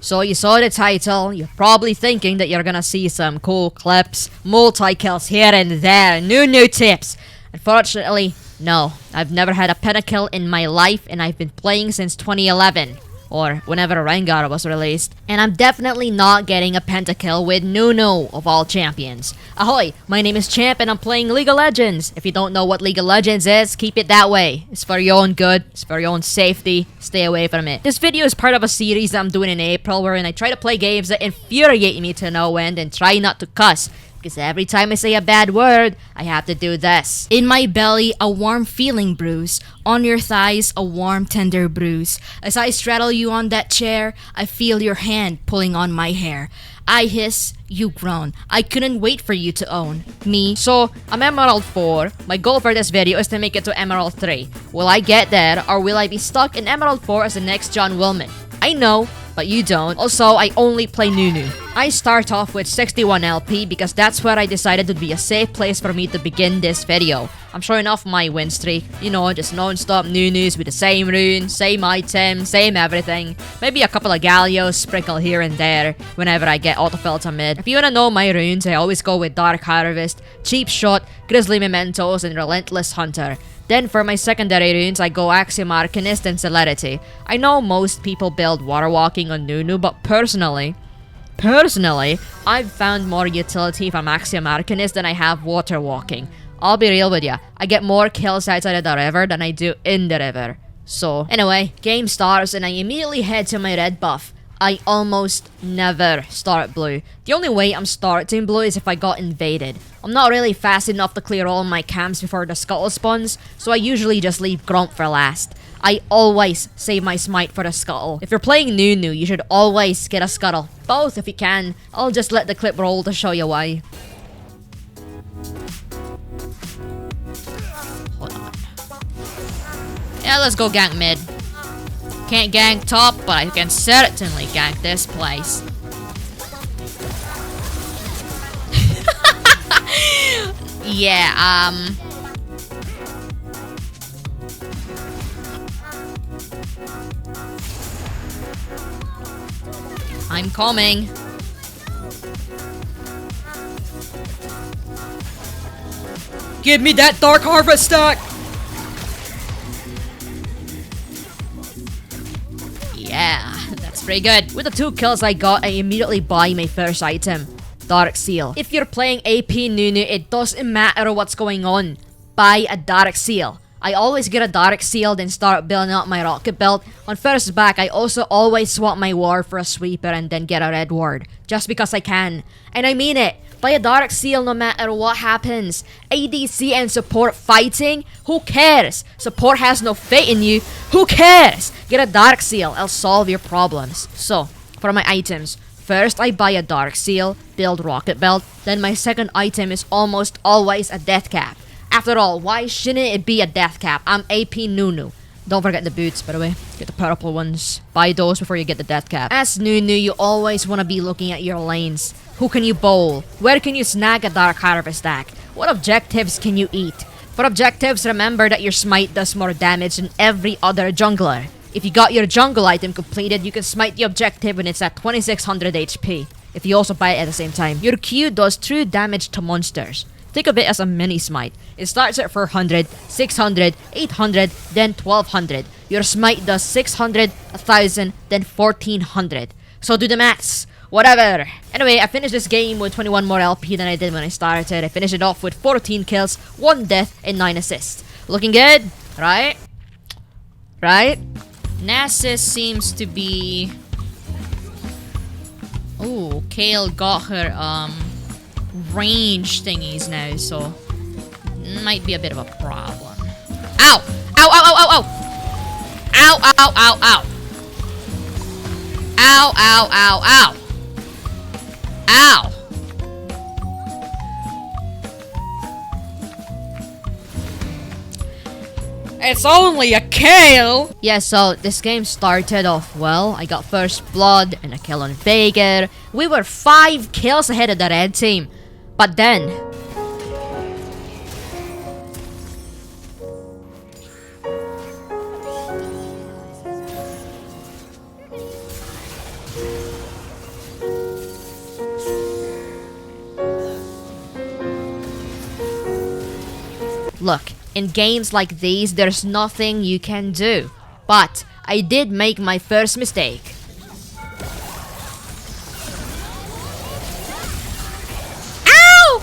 So you saw the title, you're probably thinking that you're gonna see some cool clips, multi-kills here and there, Nunu tips. Unfortunately, no. I've never had a pentakill in my life and I've been playing since 2011. Or whenever Rengar was released. And I'm definitely not getting a pentakill with Nunu of all champions. Ahoy, my name is Champ and I'm playing League of Legends. If you don't know what League of Legends is, keep it that way. It's for your own good, it's for your own safety, stay away from it. This video is part of a series that I'm doing in April wherein I try to play games that infuriate me to no end and try not to cuss. Because every time I say a bad word, I have to do this. In my belly, a warm feeling brews. On your thighs, a warm, tender bruise. As I straddle you on that chair, I feel your hand pulling on my hair. I hiss, you groan. I couldn't wait for you to own me. So, I'm Emerald 4. My goal for this video is to make it to Emerald 3. Will I get there, or will I be stuck in Emerald 4 as the next John Willman? I know, but you don't. Also, I only play Nunu. I start off with 61 LP because that's where I decided would be a safe place for me to begin this video. I'm showing off my win streak, you know, just non-stop Nunus with the same rune, same item, same everything. Maybe a couple of Gallios sprinkled here and there whenever I get autofill to mid. If you wanna know my runes, I always go with Dark Harvest, Cheap Shot, Grizzly Mementos, and Relentless Hunter. Then for my secondary runes, I go Axiom Arcanist and Celerity. I know most people build Water Walking on Nunu, but personally, I've found more utility from Axiom Arcanist than I have Water Walking. I'll be real with ya, I get more kills outside of the river than I do in the river. So, anyway, game starts and I immediately head to my red buff. I almost never start blue. The only way I'm starting blue is if I got invaded. I'm not really fast enough to clear all my camps before the scuttle spawns, so I usually just leave Gromp for last. I always save my smite for the scuttle. If you're playing Nunu, you should always get a scuttle. Both if you can. I'll just let the clip roll to show you why. Hold on. Yeah, let's go gank mid. Can't gank top, but I can certainly gank this place. Yeah, I'm coming. Give me that Dark Harvest stack! Yeah, that's pretty good. With the 2 kills I got, I immediately buy my first item, Dark Seal. If you're playing AP Nunu, it doesn't matter what's going on. Buy a Dark Seal. I always get a Dark Seal, then start building up my Rocket Belt. On first back, I also always swap my Ward for a Sweeper and then get a Red Ward. Just because I can. And I mean it. Buy a Dark Seal no matter what happens. ADC and support fighting? Who cares? Support has no faith in you. Who cares? Get a Dark Seal. I'll solve your problems. So, for my items. First, I buy a Dark Seal, build Rocket Belt. Then my second item is almost always a Death Cap. After all, why shouldn't it be a Death Cap? I'm AP Nunu. Don't forget the boots, by the way. Get the purple ones. Buy those before you get the Death Cap. As Nunu, you always want to be looking at your lanes. Who can you bowl? Where can you snag a Dark Harvest stack? What objectives can you eat? For objectives, remember that your smite does more damage than every other jungler. If you got your jungle item completed, you can smite the objective when it's at 2600 HP. If you also buy it at the same time. Your Q does true damage to monsters. Think of it as a mini smite. It starts at 400, 600, 800, then 1200. Your smite does 600, 1000, then 1400. So do the maths. Whatever. Anyway, I finished this game with 21 more LP than I did when I started. I finished it off with 14 kills, 1 death, and 9 assists. Looking good, right? Right? Nasus seems to be... Ooh, Kale got her, range thingies now, so... Might be a bit of a problem. Ow! Ow, ow, ow, ow, ow! Ow, ow, ow, ow! Ow, ow, ow, ow! Ow! It's only a kill! Yeah, so this game started off well. I got first blood and a kill on Veigar. We were 5 kills ahead of the red team. But then... Look, in games like these, there's nothing you can do. But I did make my first mistake. Ow!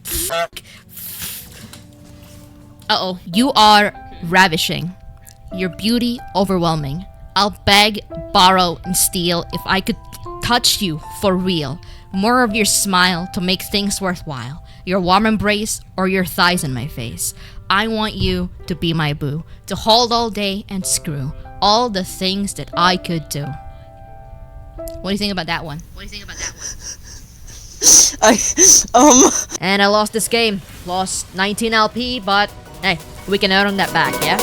Fuck. Uh-oh, you are ravishing. Your beauty overwhelming. I'll beg, borrow, and steal if I could touch you for real. More of your smile to make things worthwhile. Your warm embrace or your thighs in my face. I want you to be my boo. To hold all day and screw. All the things that I could do. What do you think about that one? And I lost this game. Lost 19 LP, but hey, we can earn that back, yeah?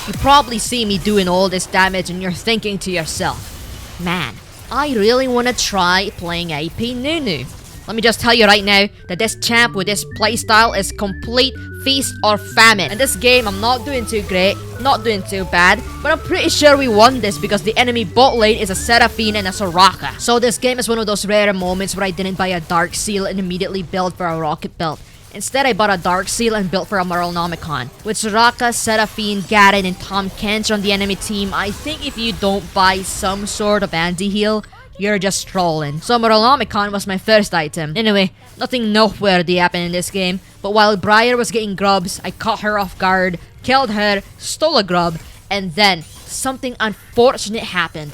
You probably see me doing all this damage and you're thinking to yourself, man, I really want to try playing AP Nunu. Let me just tell you right now that this champ with this playstyle is complete feast or famine. In this game, I'm not doing too great, not doing too bad, but I'm pretty sure we won this because the enemy bot lane is a Seraphine and a Soraka. So this game is one of those rare moments where I didn't buy a Dark Seal and immediately build for a Rocket Belt. Instead, I bought a Dark Seal and built for a Marlnomicon. With Soraka, Seraphine, Garen, and Tom Kench on the enemy team, I think if you don't buy some sort of anti-heal, you're just trolling. So Marlnomicon was my first item. Anyway, nothing noteworthy happened in this game, but while Briar was getting grubs, I caught her off guard, killed her, stole a grub, and then something unfortunate happened.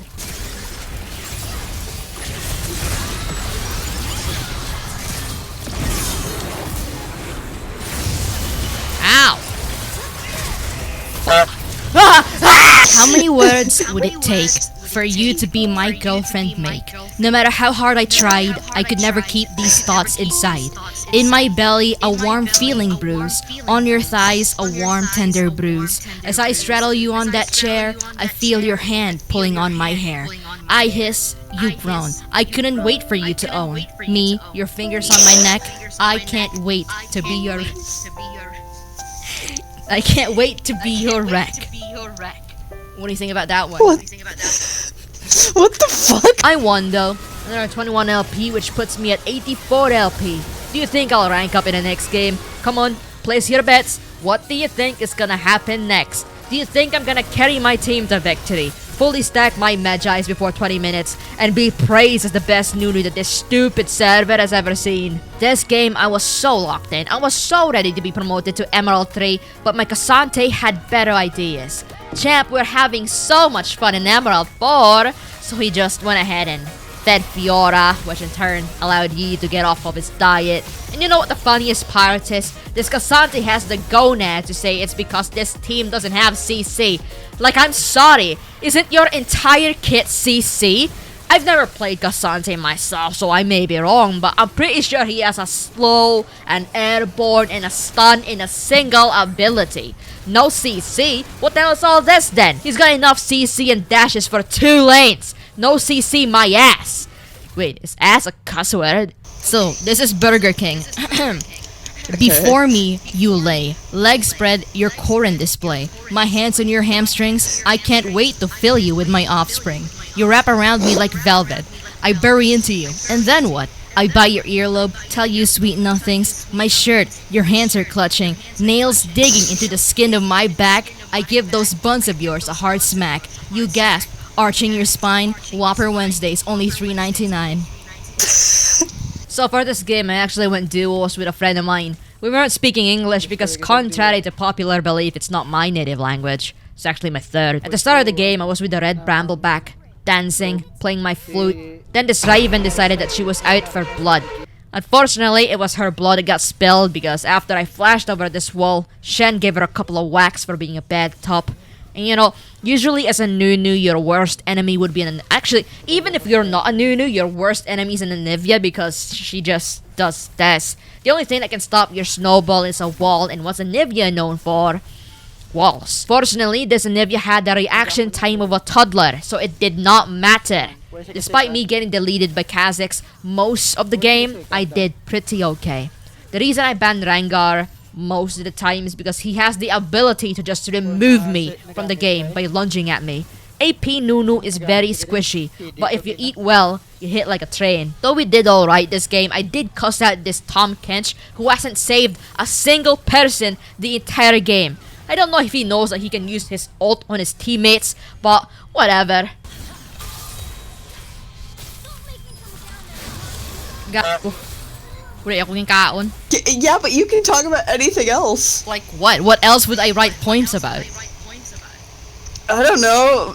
How many words would it take for you to be my girlfriend make? No matter how hard I tried, I could never keep these thoughts inside. In my belly, a warm feeling brews. On your thighs, a warm, tender bruise. As I straddle you on that chair, I feel your hand pulling on my hair. I hiss, you groan. I couldn't wait for you to own me, your fingers on my neck. I can't wait to be your... I can't wait to be your wreck. What do you think about that one? What the fuck? I won though. Another 21 LP, which puts me at 84 LP. Do you think I'll rank up in the next game? Come on, place your bets. What do you think is gonna happen next? Do you think I'm gonna carry my team to victory? Fully stack my Magi's before 20 minutes and be praised as the best Nunu that this stupid server has ever seen. This game, I was so locked in. I was so ready to be promoted to Emerald 3, but my Cassante had better ideas. Champ, we're having so much fun in Emerald 4, so he just went ahead and fed Fiora, which in turn allowed Yi to get off of his diet. And you know what the funniest part is? This Cassante has the gonad to say it's because this team doesn't have CC. Like, I'm sorry, isn't your entire kit CC? I've never played Cassante myself, so I may be wrong, but I'm pretty sure he has a slow, an airborne, and a stun in a single ability. No CC? What the hell is all this then? He's got enough CC and dashes for 2 lanes. No CC my ass. Wait, is ass a cuss word? So, this is Burger King. Before me, you lay. Legs spread, your core in display. My hands on your hamstrings. I can't wait to fill you with my offspring. You wrap around me like velvet. I bury into you. And then what? I bite your earlobe, tell you sweet nothings. My shirt, your hands are clutching. Nails digging into the skin of my back. I give those buns of yours a hard smack. You gasp, arching your spine. Whopper Wednesdays, only $3.99. So for this game, I actually went duos with a friend of mine. We weren't speaking English because contrary to popular belief, it's not my native language. It's actually my third. At the start of the game, I was with the red brambleback, dancing, playing my flute. Then this Raven decided that she was out for blood. Unfortunately, it was her blood that got spilled because after I flashed over this wall, Shen gave her a couple of whacks for being a bad top. And you know, usually as a Nunu, your worst enemy would be an... Actually, even if you're not a Nunu, your worst enemy is an Anivia because she just does this. The only thing that can stop your snowball is a wall, and what's Anivia known for? Walls. Fortunately, this Anivia had the reaction time of a toddler, so it did not matter. Despite me getting deleted by Kazakhs most of the game, I did pretty okay. The reason I banned Rengar most of the time is because he has the ability to just remove me from the game by lunging at me. AP Nunu is very squishy, but if you eat well, you hit like a train. Though we did alright this game, I did cuss out this Tom Kench who hasn't saved a single person the entire game. I don't know if he knows that he can use his ult on his teammates, but whatever. Gago. Wala ako yung kaon. Yeah, but you can talk about anything else. Like what? What else would I write poems about? I don't know.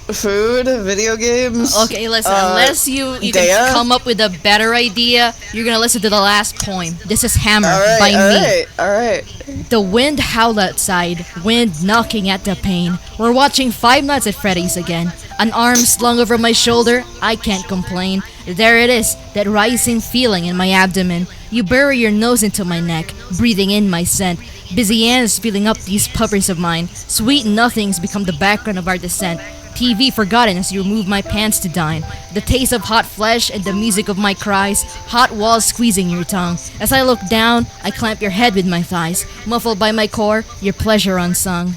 Food, video games. Okay, listen, unless you can come up with a better idea, you're gonna listen to the last poem. This is Hammer by me. Alright. The wind howled outside, wind knocking at the pane. We're watching Five Nights at Freddy's again. An arm slung over my shoulder, I can't complain. There it is, that rising feeling in my abdomen. You bury your nose into my neck, breathing in my scent. Busy ants filling up these puppers of mine. Sweet nothings become the background of our descent. TV forgotten as you remove my pants to dine. The taste of hot flesh and the music of my cries. Hot walls squeezing your tongue. As I look down, I clamp your head with my thighs. Muffled by my core, your pleasure unsung.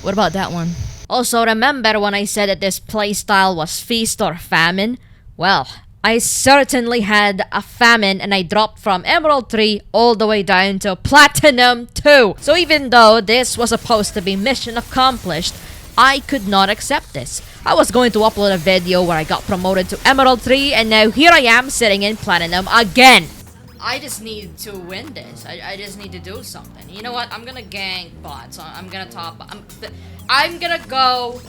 What about that one? Also, remember when I said that this playstyle was feast or famine? Well, I certainly had a famine and I dropped from Emerald 3 all the way down to Platinum 2. So even though this was supposed to be mission accomplished, I could not accept this. I was going to upload a video where I got promoted to Emerald 3 and now here I am sitting in Platinum again. I just need to win this. I just need to do something. You know what? I'm gonna gank bots. I'm gonna top. I'm gonna go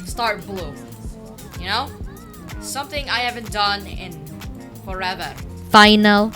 start blue. You know? Something I haven't done in forever. Final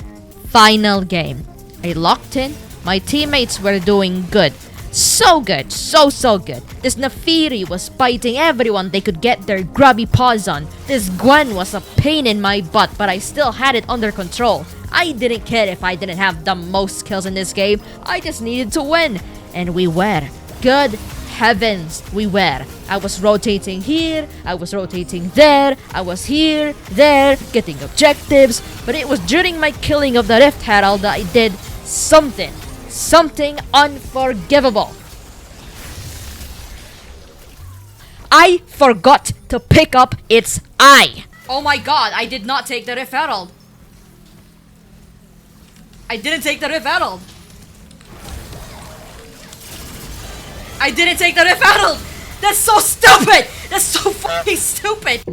game. I locked in. My teammates were doing good. So good. So good. This Nafiri was biting everyone they could get their grubby paws on. This Gwen was a pain in my butt, but I still had it under control. I didn't care if I didn't have the most kills in this game. I just needed to win. And we were. Good heavens, we were. I was rotating here, I was rotating there, I was here, there, getting objectives. But it was during my killing of the Rift Herald that I did something unforgivable. I forgot to pick up its eye. Oh my god, I did not take the Rift Herald. I didn't take the Rift Herald. I didn't take the Rift Herald. That's so stupid. That's so fucking stupid.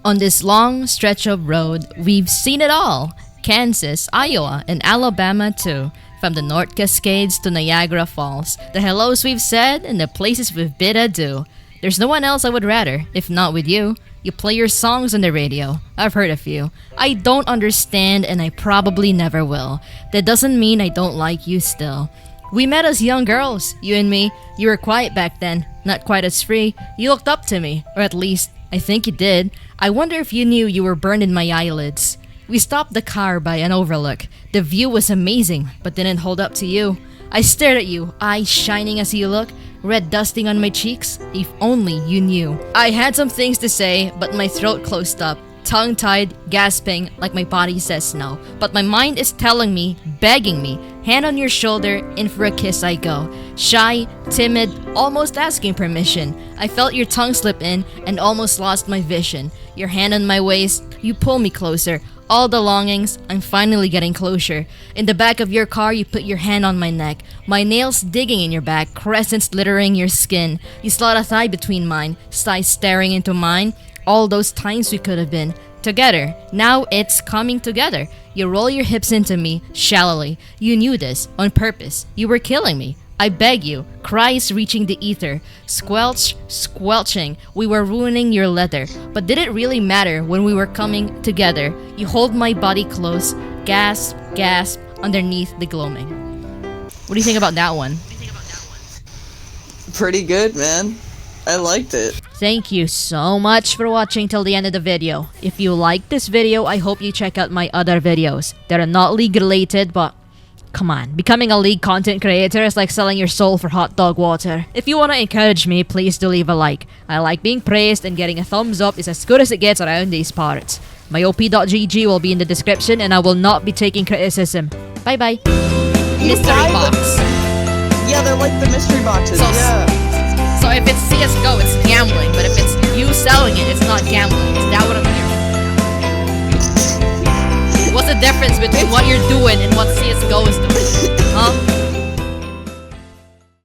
On this long stretch of road, we've seen it all. Kansas, Iowa, and Alabama too. From the North Cascades to Niagara Falls. The hellos we've said and the places we've bid adieu. There's no one else I would rather, if not with you. You play your songs on the radio. I've heard a few. I don't understand and I probably never will. That doesn't mean I don't like you still. We met as young girls, you and me. You were quiet back then, not quite as free. You looked up to me, or at least, I think you did. I wonder if you knew you were burned in my eyelids. We stopped the car by an overlook. The view was amazing, but didn't hold up to you. I stared at you, eyes shining as you look, red dusting on my cheeks. If only you knew. I had some things to say, but my throat closed up. Tongue-tied, gasping, like my body says no. But my mind is telling me, begging me, hand on your shoulder, in for a kiss I go. Shy, timid, almost asking permission. I felt your tongue slip in and almost lost my vision. Your hand on my waist, you pull me closer. All the longings, I'm finally getting closure. In the back of your car, you put your hand on my neck. My nails digging in your back, crescents littering your skin. You slot a thigh between mine, thighs staring into mine. All those times we could have been together. Now it's coming together. You roll your hips into me, shallowly. You knew this, on purpose. You were killing me. I beg you, cries reaching the ether. Squelch, squelching, we were ruining your leather. But did it really matter when we were coming together? You hold my body close, gasp, gasp, underneath the gloaming. What do you think about that one? Pretty good, man. I liked it. Thank you so much for watching till the end of the video. If you like this video, I hope you check out my other videos. They're not league related, but Come on, becoming a League content creator is like selling your soul for hot dog water. If you want to encourage me, please do leave a like. I like being praised, and getting a thumbs up is as good as it gets around these parts. My op.gg will be in the description, and I will not be taking criticism. Bye bye. Mystery buy box. Yeah, they're like the mystery boxes. So- Yeah. So if it's CSGO, it's gambling, but if it's you selling it, it's not gambling. Is that what I'm hearing? What's the difference between what you're doing and what CSGO is doing?